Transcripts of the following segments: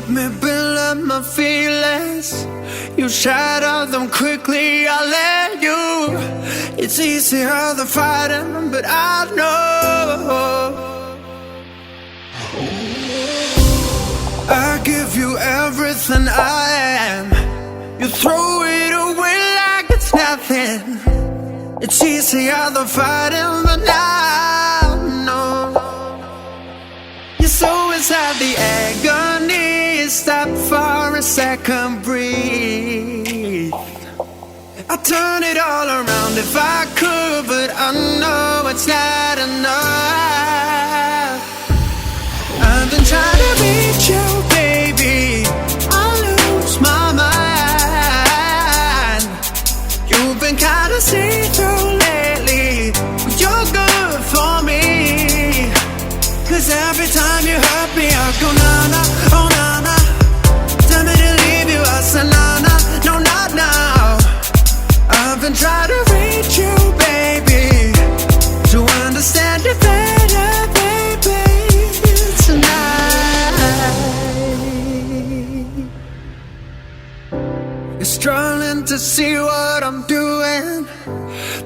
help me build up my feelings. You shatter them quickly, I let you. It's easier than fighting, but I know I give you everything I am. You throw it away like it's nothing. It's easier than fighting, but now no. You're so inside the agony. Stop for a second, breathe. I'd turn it all around if I could, but I know it's not enough. I've been trying to reach you, baby. I lose my mind. You've been kinda see-through lately, but you're good for me. 'Cause every time you hurt me, I go na-na, oh na-na. Tell me to leave you, I say na-na, no not now. I've been trying to reach you, baby, to understand you better, baby, tonight. You're struggling to see what I'm doing.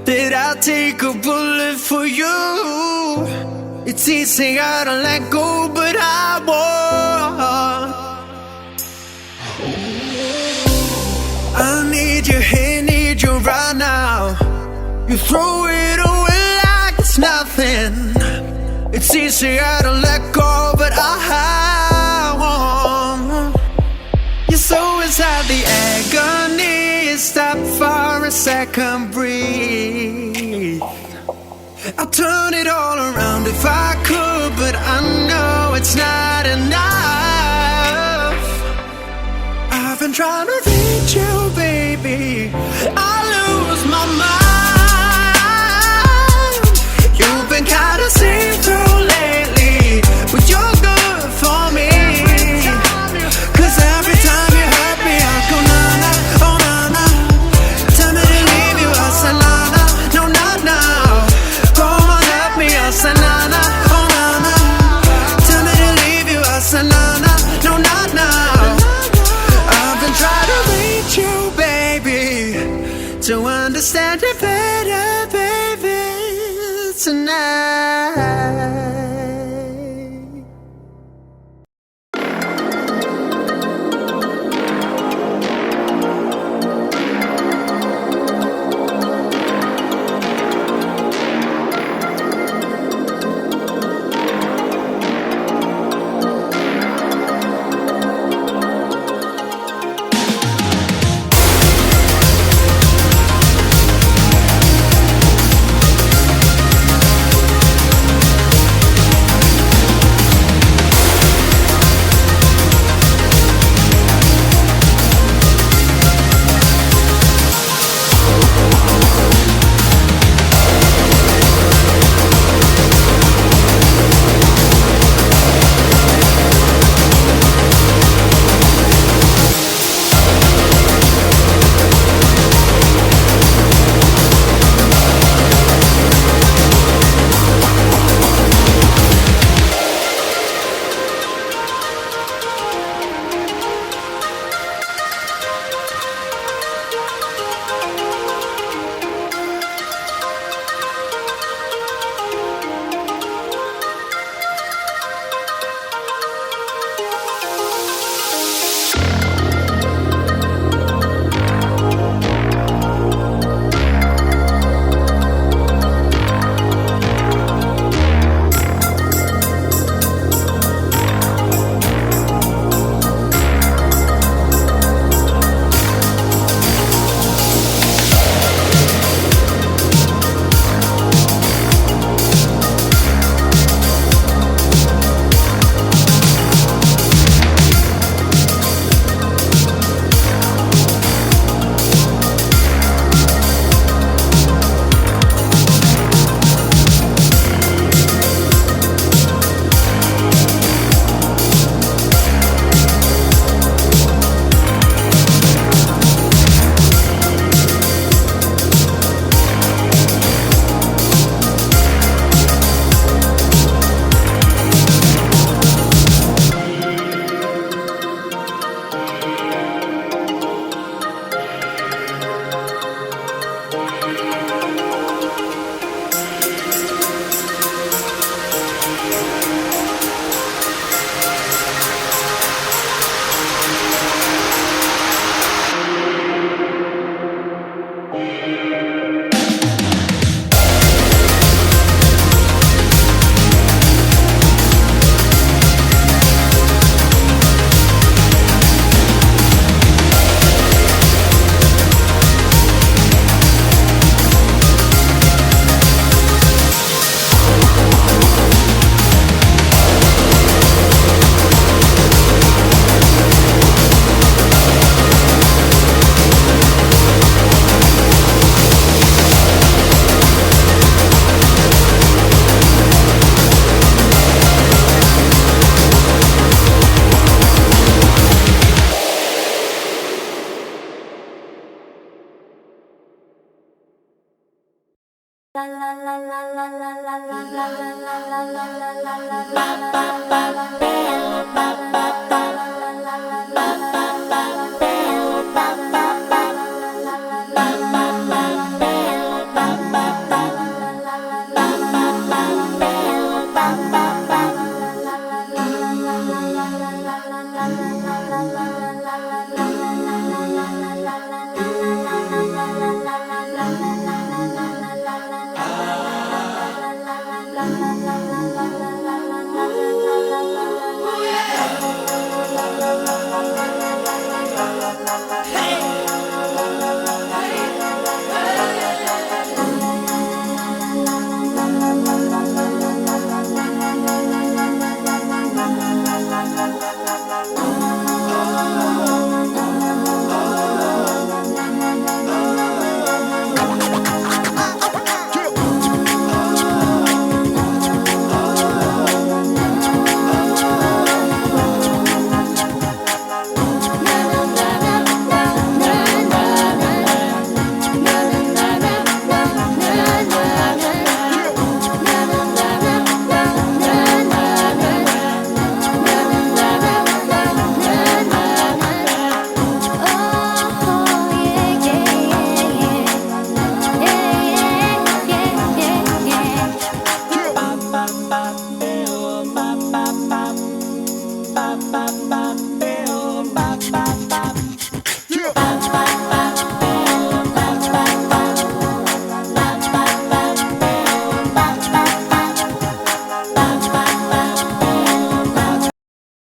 Did I take a bullet for you? It's easier to let go, but I won't. I need you here, need you right now. You throw it away like it's nothing. It's easier to let go, but I won't. You're so inside the agony. Stop for a second, breathe. I'll turn it all around if I could, but I know it's not enough. I've been trying to reach you, baby. I lose my mind. You've been kinda see-through lately, but you're good for me. 'Cause every time you hurt me, I go na-na, oh na-na. Tell me to leave you, I say na-na, no not now. Come on, help me, I say na-na, oh na-na. ba ba ba ba